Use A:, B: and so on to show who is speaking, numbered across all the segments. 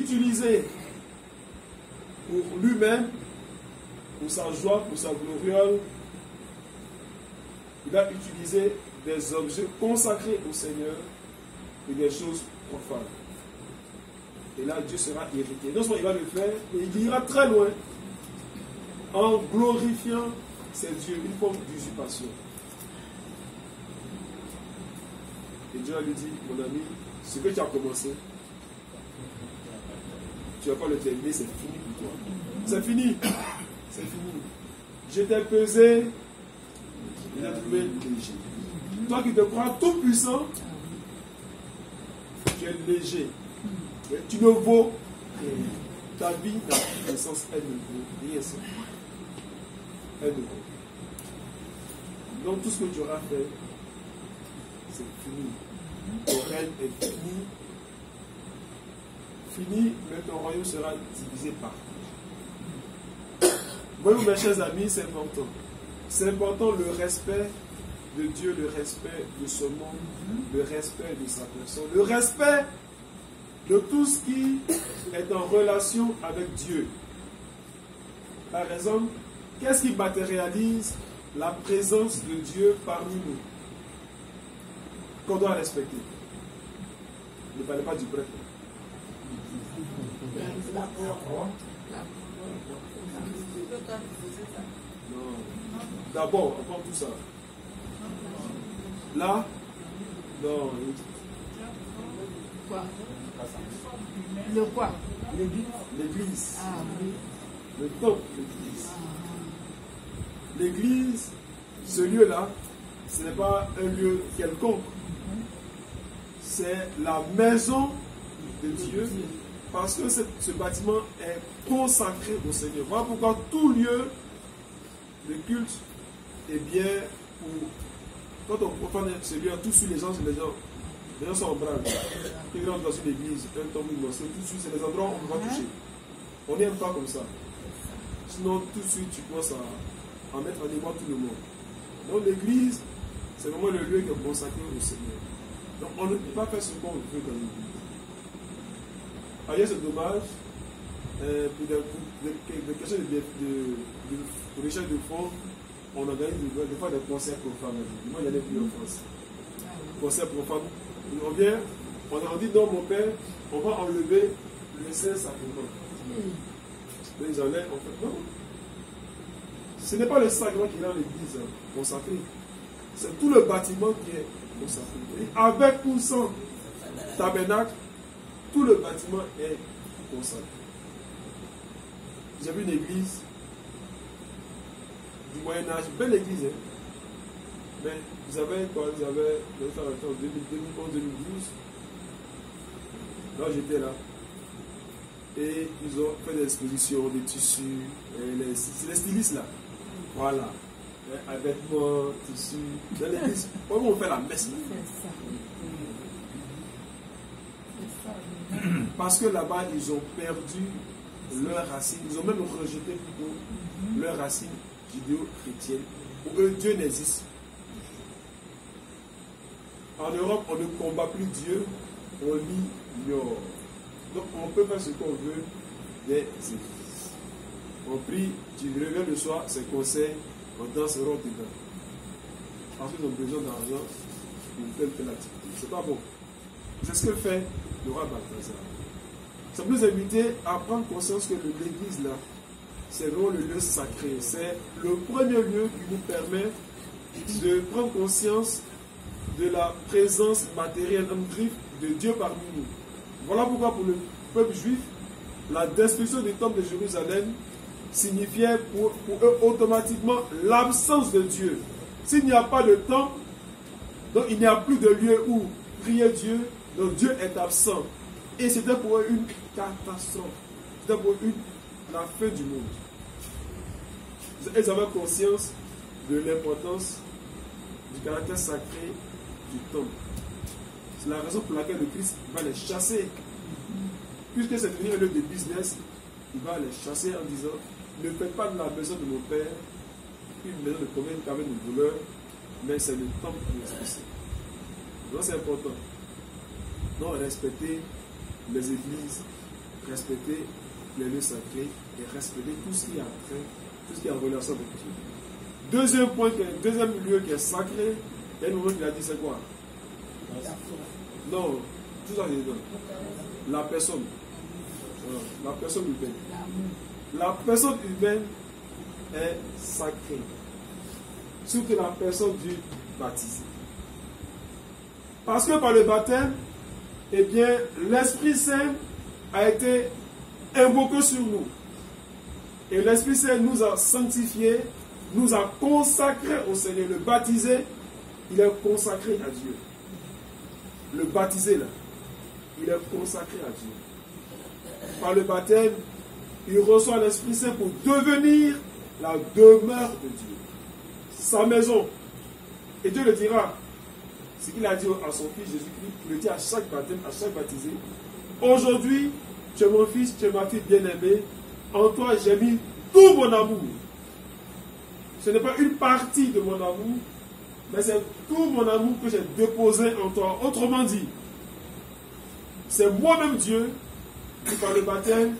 A: utilisé pour lui-même, pour sa joie, pour sa gloriole, il va utiliser des objets consacrés au Seigneur et des choses profanes. Et là, Dieu sera irrité. Non seulement il va le faire, mais il ira très loin en glorifiant ces dieux, une forme d'usurpation. Et Dieu lui dit, mon ami, ce que tu as commencé, tu vas pas le terminer, c'est fini pour toi. C'est fini. C'est fini. Je t'ai pesé, il a trouvé léger. Toi qui te crois tout puissant, tu es léger. Mais tu ne vaux rien. Ta vie n'a plus de sens, elle ne vaut rien. Elle ne vaut. Donc tout ce que tu auras fait, c'est fini. Ton règne est fini. Fini, mais ton royaume sera divisé par. Voyez-vous, mes chers amis, c'est important. C'est important le respect de Dieu, le respect de ce monde, le respect de sa personne, le respect de tout ce qui est en relation avec Dieu. Par exemple, qu'est-ce qui matérialise la présence de Dieu parmi nous? Qu'on doit respecter. Ne parlez pas du prêtre. Non. D'abord, avant tout ça. Là, non.
B: Quoi? Le quoi?
A: L'église.
B: Ah oui.
A: Le temple, l'église. L'église, ce lieu-là, ce n'est pas un lieu quelconque. C'est la maison de Dieu, parce que ce bâtiment est consacré au Seigneur. Voilà pourquoi tout lieu de culte est bien pour... Quand on profane ce lieu, tout de suite les gens sont en branle. Quand ils rentrent dans une église, un temple, une mosquée, tout de suite, c'est les endroits où on ne va pas toucher. On n'aime pas comme ça. Sinon, tout de suite, tu commences à mettre en émoi tout le monde. Donc l'église, c'est vraiment le lieu qui est consacré au Seigneur. Donc on ne peut pas faire ce qu'on veut dans l'église. Ailleurs, c'est dommage. Pour des questions de recherche de fonds, on organise des fois des concerts profanes. Moi, il y en a plus en France. Concerts profanes. On vient, on dit non, mon père, on va enlever le Saint-Sacrement. Mais ils enlèvent, en fait, non. Ce n'est pas le sacrement qui est dans l'église consacré. C'est tout le bâtiment qui est consacré. Et avec ou sans tabernacle, tout le bâtiment est consacré. J'ai vu une église du Moyen-Âge, belle église, hein? Mais vous avez quoi? Vous avez en 2011-2012. Là, j'étais là. Et ils ont fait des expositions, des tissus, c'est les stylistes là. Voilà. Avec moi, tissus. Dans l'église, comment on fait la messe là? Parce que là-bas, ils ont perdu leurs racines. Ils ont même rejeté plutôt leurs racines judéo-chrétiennes. Pour eux, Dieu n'existe. En Europe, on ne combat plus Dieu, on l'ignore. Donc, on peut faire ce qu'on veut des églises. On prie, tu reviens le soir, c'est conseil, on dansera dedans. Parce qu'ils ont besoin d'argent pour faire l'activité. C'est pas bon. C'est ce que fait le roi Balthazar. Ça peut nous inviter à prendre conscience que l'église là, c'est vraiment le lieu sacré. C'est le premier lieu qui nous permet de prendre conscience de la présence matérielle en griffe de Dieu parmi nous. Voilà pourquoi pour le peuple juif, la destruction du temple de Jérusalem signifiait pour eux automatiquement l'absence de Dieu. S'il n'y a pas de temple, donc il n'y a plus de lieu où prier Dieu, donc Dieu est absent. Et c'était pour eux une catastrophe. C'était pour eux la fin du monde. Ils avaient conscience de l'importance du caractère sacré du temple. C'est la raison pour laquelle le Christ va les chasser. Puisque c'est devenu un lieu de business, il va les chasser en disant: ne faites pas de la maison de mon père une maison de commun, une caverne de voleurs, mais c'est le temple qui est spécial. Donc c'est important. Donc respecter les églises respecter les lieux sacrés et respecter tout ce qui est en train, tout ce qui est en relation avec Dieu. Deuxième point, deuxième lieu qui est sacré, il y a un moment qu'il a dit c'est quoi? Non, tout ça c'est dedans. La personne. La personne humaine. La personne humaine est sacrée. Surtout la personne du baptisé. Parce que par le baptême, eh bien, l'Esprit Saint a été invoqué sur nous. Et l'Esprit Saint nous a sanctifiés, nous a consacrés au Seigneur. Le baptisé, il est consacré à Dieu. Le baptisé, là, il est consacré à Dieu. Par le baptême, il reçoit l'Esprit Saint pour devenir la demeure de Dieu. Sa maison. Et Dieu le dira. Ce qu'il a dit à son fils Jésus-Christ, il le dit à chaque baptême, à chaque baptisé. Aujourd'hui, tu es mon fils, tu es ma fille bien-aimée. En toi, j'ai mis tout mon amour. Ce n'est pas une partie de mon amour, mais c'est tout mon amour que j'ai déposé en toi. Autrement dit, c'est moi-même Dieu qui, par le baptême,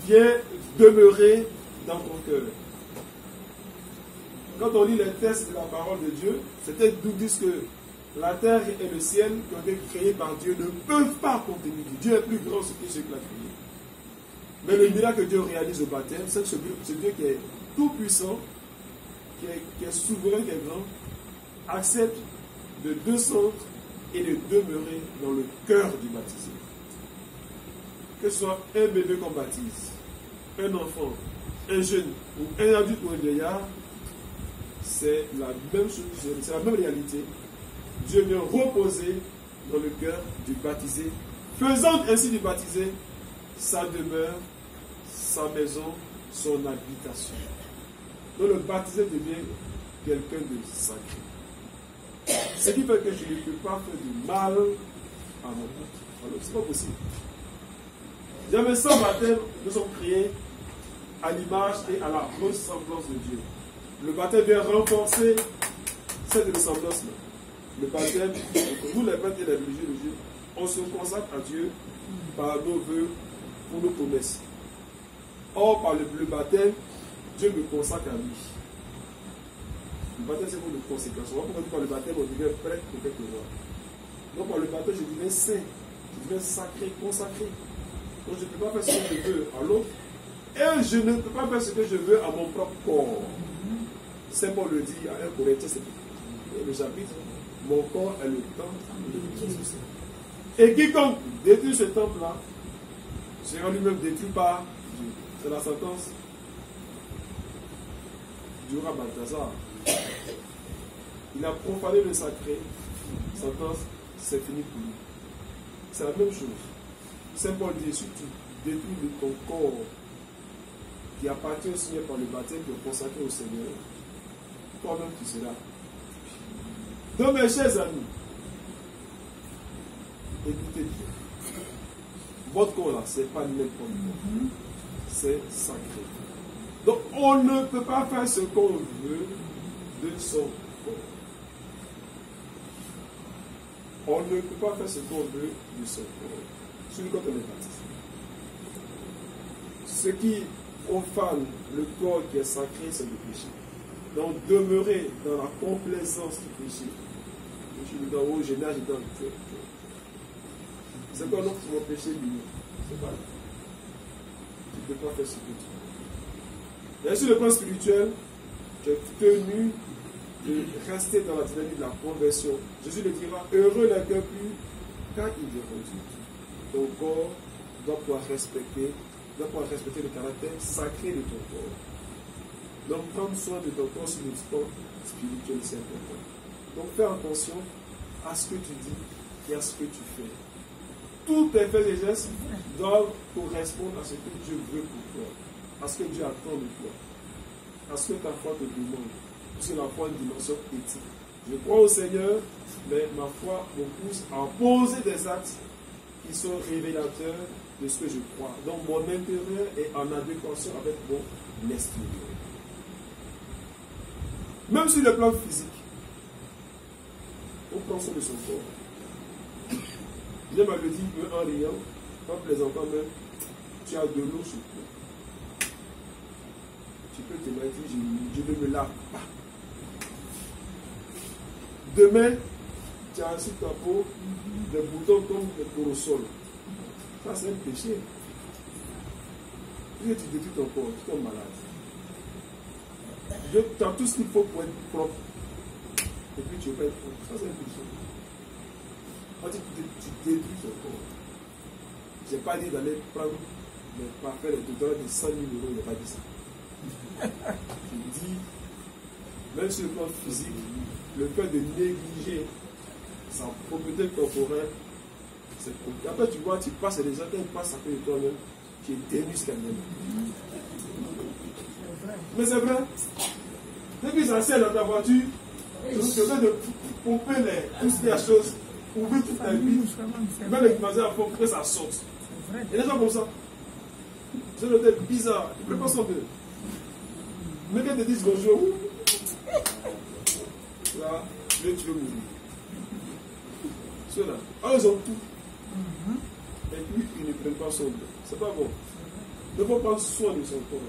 A: vient demeurer dans ton cœur. Quand on lit les textes de la parole de Dieu, c'était nous disent que la terre et le ciel qui ont été créés par Dieu ne peuvent pas contenir Dieu. Dieu est plus grand que ce qu'il a créé. Mais le miracle que Dieu réalise au baptême, c'est que ce Dieu qui est tout puissant, qui est souverain, qui est grand, accepte de descendre et de demeurer dans le cœur du baptisé. Que ce soit un bébé qu'on baptise, un enfant, un jeune, ou un adulte ou un vieillard, c'est la même chose, c'est la même réalité. Dieu vient reposer dans le cœur du baptisé, faisant ainsi du baptisé sa demeure, sa maison, son habitation. Donc le baptisé devient quelqu'un de sacré. Ce qui fait que je ne peux pas faire du mal à mon autre. Alors, c'est pas possible. Jamais sans baptême, nous sommes créés à l'image et à la ressemblance de Dieu. Le baptême vient renforcer cette ressemblance-là. Le baptême, nous les prêtres et les religieux de Dieu, on se consacre à Dieu par nos vœux pour nos promesses. Or, par le baptême, Dieu me consacre à lui. Le baptême, c'est pour une conséquence. On va pas dire par le baptême, on devient prêtre pour quelque chose. Donc, par le baptême, je deviens saint, je deviens sacré, consacré. Donc, je ne peux pas faire ce que je veux à l'autre. Et je ne peux pas faire ce que je veux à mon propre corps. Saint Paul le dit à 1 Corinthiens, c'est le chapitre. Mon corps est le temple de Christ. Et quiconque détruit ce temple-là sera lui-même détruit par Dieu. C'est la sentence du roi Balthazar. Il a profané le sacré. Sentence, c'est fini pour lui. C'est la même chose. Saint Paul dit, si tu détruis ton corps qui appartient au Seigneur par le baptême, qui est consacré au Seigneur, toi-même tu seras. Donc mes chers amis, écoutez bien. Votre corps là, ce n'est pas n'importe quoi. C'est sacré. Donc on ne peut pas faire ce qu'on veut de son corps. On ne peut pas faire ce qu'on veut de son corps. Surtout quand on est baptisé. Ce qui profane le corps qui est sacré, c'est le péché. Donc demeurer dans la complaisance du péché. Je suis dans haut, je nage dans le cœur. C'est quoi donc mon péché lui? C'est pas là. Tu ne peux pas faire ce que tu veux. Et sur le plan spirituel, tu es tenu de rester dans la dynamique de la conversion. Jésus le dira, heureux les cœurs purs, car ils verront Dieu. Ton corps doit pouvoir respecter le caractère sacré de ton corps. Donc prendre soin de ton corps sur le plan spirituel, c'est important. Donc fais attention à ce que tu dis et à ce que tu fais. Tous tes faits et gestes doivent correspondre à ce que Dieu veut pour toi, à ce que Dieu attend de toi, à ce que ta foi te demande. Puisque la foi a une dimension éthique. Je crois au Seigneur, mais ma foi me pousse à poser des actes qui sont révélateurs de ce que je crois. Donc mon intérieur est en adéquation avec mon extérieur. Même sur le plan physique, on prend soin de son corps. J'aime à le dire en riant, pas plaisantant même. tu as de l'eau sur toi. Tu peux te mettre, je vais me laver. Demain, tu as assis ta peau, des boutons tombent pour au sol. Ça, c'est un péché. Puis tu détruis ton corps, tu tombes malade. Tu as tout ce qu'il faut pour être propre. Et puis tu ne veux pas être propre. Ça, c'est un péché. Quand tu détruis ton corps, je n'ai pas dit d'aller prendre les parfaits, les déodorants de 100 000 euros, il n'a pas dit ça. Je dis, même sur le plan physique, le fait de négliger sa propriété corporelle, c'est compliqué. Après, tu vois, tu passes et les gens, quand ils passent à côté de toi-même, tu es dénu quand même. Mais c'est vrai. Dès qu'ils s'assiedent dans ta voiture, tu essaies de pomper toutes les choses, ouvrir toute ta vie, mettre l'équipement à fond pour que ça sorte. Et les gens comme ça. C'est une tête bizarre. Ils ne peuvent pas sortir. Mais quand ils te disent bonjour, là, tu veux mourir. Ceux-là, ils ont tout. Et puis, ils ne prennent pas soin d'eux. C'est pas bon. Il faut prendre soin de son corps.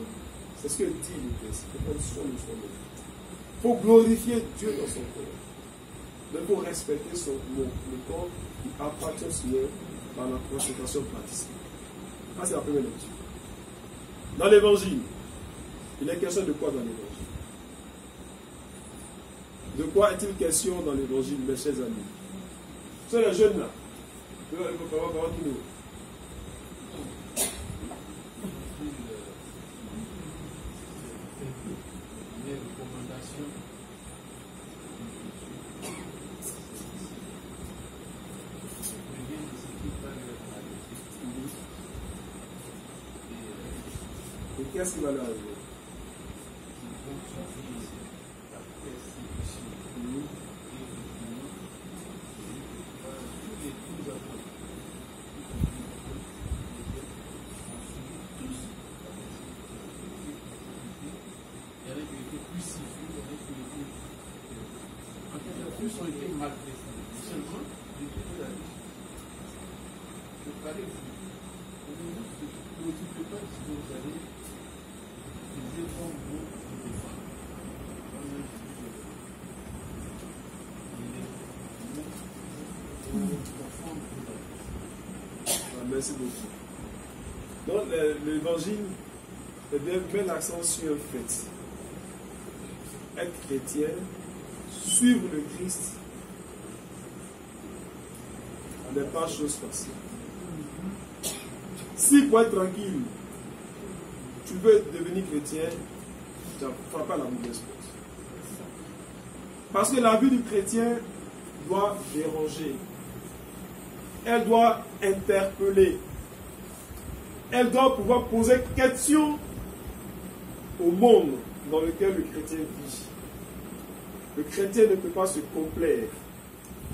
A: C'est ce que dit le Christ. Il faut prendre soin de son corps. Il faut glorifier Dieu dans son corps. Il faut respecter le corps qui appartient au Seigneur par la consécration pratique. Ça, c'est la première lecture. Dans l'évangile, il est question de quoi dans l'évangile? De quoi est-il question dans l'évangile, mes chers amis? C'est les jeunes là. Il faut savoir comment tout nous. Et qu'est-ce qui va leur arriver? Merci beaucoup. Donc l'évangile met l'accent sur un fait. Être chrétien, suivre le Christ, n'est pas chose facile. Si pour être tranquille, tu veux devenir chrétien, tu ne feras pas la mauvaise chose. Parce que la vie du chrétien doit déranger. Elle doit interpeller. Elle doit pouvoir poser question au monde dans lequel le chrétien vit. Le chrétien ne peut pas se complaire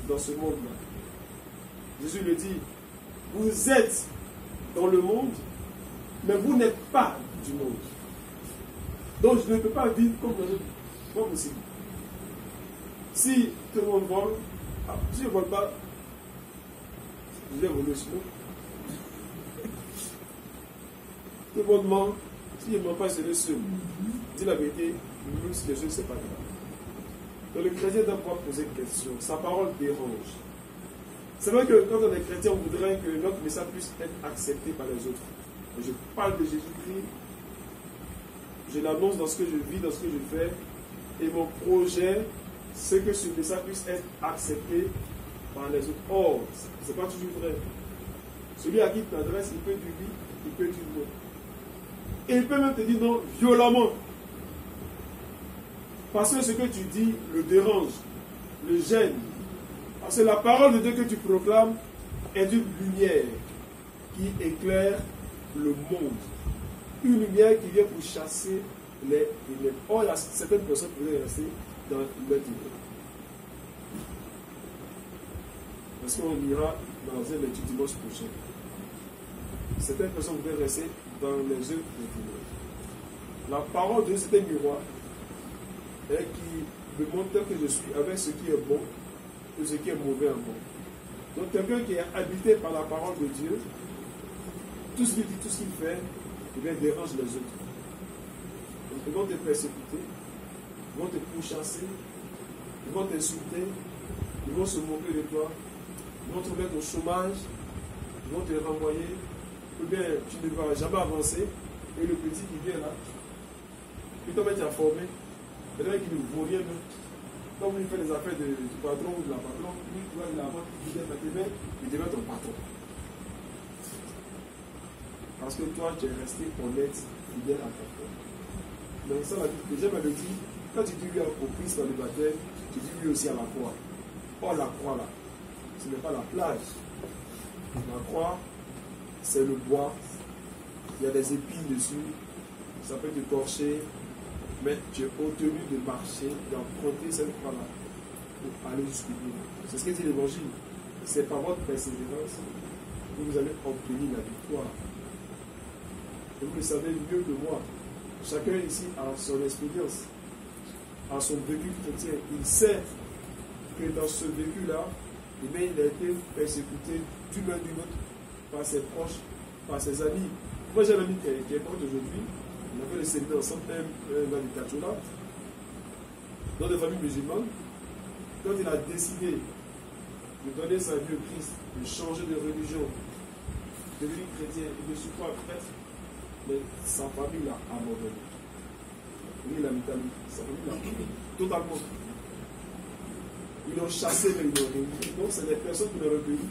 A: dans ce monde-là. Jésus le dit, vous êtes dans le monde, mais vous n'êtes pas du monde. Donc je ne peux pas vivre comme les autres. Pas possible. Si tout le monde vole, si je ne vole pas, je vais voler sur nous. Tout le monde ment. Si je ne mens pas, je le seul. Dis la vérité, nous, si les choses, ce n'est pas grave. Donc le chrétien doit pouvoir poser une question. Sa parole dérange. C'est vrai que quand on est chrétien, on voudrait que notre message puisse être accepté par les autres. Et je parle de Jésus-Christ, je l'annonce dans ce que je vis, dans ce que je fais. Et mon projet, c'est que ce message puisse être accepté par les autres. Or, ce n'est pas toujours vrai. Celui à qui tu t'adresses, il peut dire oui, il peut dire non. Et il peut même te dire non violemment. Parce que ce que tu dis le dérange, le gêne. Parce que la parole de Dieu que tu proclames est une lumière qui éclaire le monde. Une lumière qui vient pour chasser les ténèbres. Or, certaines personnes pourraient rester dans les ténèbres. Parce qu'on ira dans une étude dimanche prochain. Certaines personnes pourraient rester dans les œuvres des ténèbres. La parole de Dieu, c'est un miroir qui me montre que je suis avec ce qui est bon et ce qui est mauvais en moi. Donc quelqu'un qui est habité par la parole de Dieu tout ce qu'il dit, tout ce qu'il fait, eh bien, dérange les autres. Donc, ils vont te persécuter, ils vont te pourchasser, ils vont t'insulter, ils vont se moquer de toi, ils vont te mettre au chômage, ils vont te renvoyer, ou bien tu ne vas jamais avancer, et le petit qui vient là, puis toi-même tu as formé, le mec qui ne vaut rien, quand il fait les affaires du patron ou de la patronne, lui, tu vois, il a la il devient ton patron. Parce que toi, tu es resté honnête, fidèle à ta foi. Donc ça, déjà m'avait dit, quand tu dis oui au Christ dans le baptême, tu dis oui aussi à la croix. Or la croix là, ce n'est pas la plage. La croix, c'est le bois, il y a des épines dessus, ça peut te torcher, mais tu es obtenu de marcher, d'emprunter cette croix-là pour aller jusqu'au bout. C'est ce que dit l'Évangile. C'est par votre persévérance que vous allez obtenir la victoire. Et vous le savez mieux que moi. Chacun ici a son expérience, a son vécu chrétien. Il sait que dans ce vécu-là, eh bien, il a été persécuté d'une main d'une autre par ses proches, par ses amis. Moi, j'ai un ami qui est mort aujourd'hui. On a fait le séminaire ensemble, un ami Kachola, dans des familles musulmanes. Quand il a décidé de donner sa vie au Christ, de changer de religion, de devenir chrétien et de se croire prêtre, mais sa famille l'a abandonné. Lui, il a mis sa famille l'a abandonné totalement. Ils l'ont chassé, mais ils l'ont réuni. Donc, c'est des personnes qui l'ont recueilli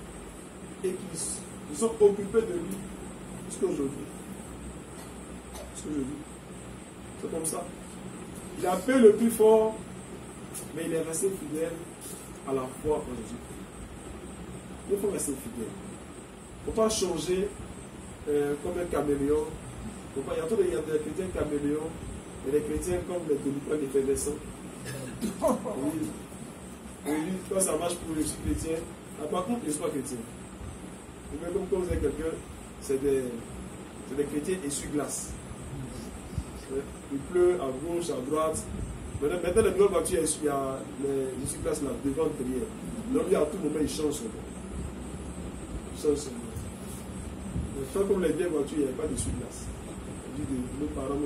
A: et qui sont occupées de lui jusqu'à aujourd'hui. C'est comme ça. Il a fait le plus fort, mais il est resté fidèle à la foi en Jésus. Il faut rester fidèle. Il ne faut pas changer comme un caméléon. Il y a des chrétiens caméléons et des chrétiens comme les doliprane effervescents. Oui, quand ça marche pour les chrétiens, par contre, ils ne sont pas chrétiens. Même comme quand vous avez quelqu'un, c'est des chrétiens essuie-glace. Il pleut à gauche, à droite. Maintenant, les nouvelles voitures, il y a les essuie-glaces là, devant, derrière. Donc, lui, à tout moment, il change son nom. Mais comme les vieilles voitures, il n'y avait pas d'essuie-glace. Il dit nos parents.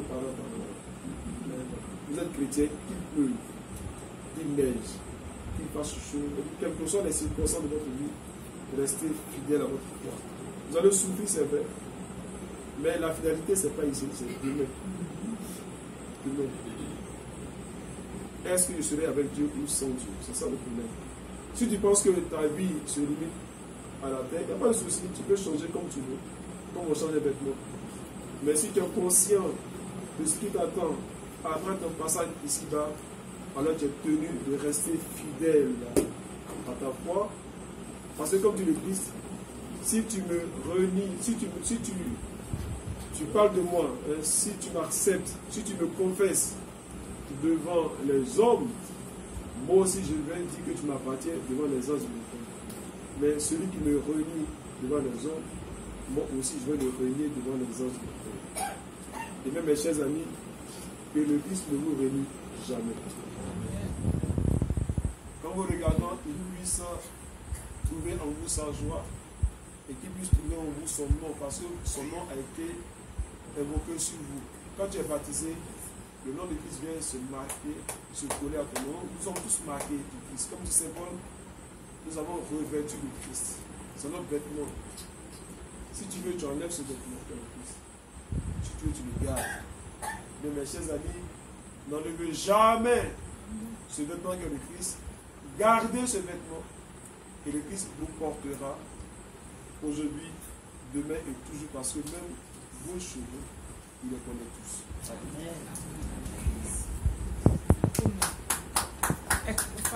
A: Vous êtes chrétiens, qu'il pleuve, qu'il neige, qu'il fasse chaud, quelles que soient les circonstances de votre vie, restez fidèle à votre foi. Vous allez souffrir, c'est vrai. Mais la fidélité, ce n'est pas ici, c'est humain. Est-ce que je serai avec Dieu ou sans Dieu? C'est ça le problème. Si tu penses que ta vie se limite à la terre, il n'y a pas de souci, tu peux changer comme tu veux, comme on change les vêtements. Mais si tu es conscient de ce qui t'attend après ton passage ici-bas, alors tu es tenu de rester fidèle à ta foi. Parce que comme dit le Christ, si tu me renies, si tu parles de moi, hein, si tu m'acceptes, si tu me confesses devant les hommes, moi aussi je vais dire que tu m'appartiens devant les anges de mon Père. Mais celui qui me renie devant les hommes, moi aussi je vais le renier devant les anges de mon Père. Et même mes chers amis, que le Christ ne vous renie jamais. Quand vous regardez, il puisse trouver en vous sa joie et qu'il puisse trouver en vous son nom, parce que son nom a été évoqué sur vous. Quand tu es baptisé, le nom de Christ vient se marquer, se coller à ton nom. Nous sommes tous marqués du Christ. Comme dit Saint Paul, nous avons revêtu le Christ. C'est notre vêtement. Si tu veux, tu enlèves ce vêtement de Christ. Si tu veux, tu le gardes. Mais mes chers amis, n'enlevez jamais ce vêtement que le Christ. Gardez ce vêtement et le Christ vous portera aujourd'hui, demain et toujours, parce que même vos cheveux, il les connaît tous. Amen.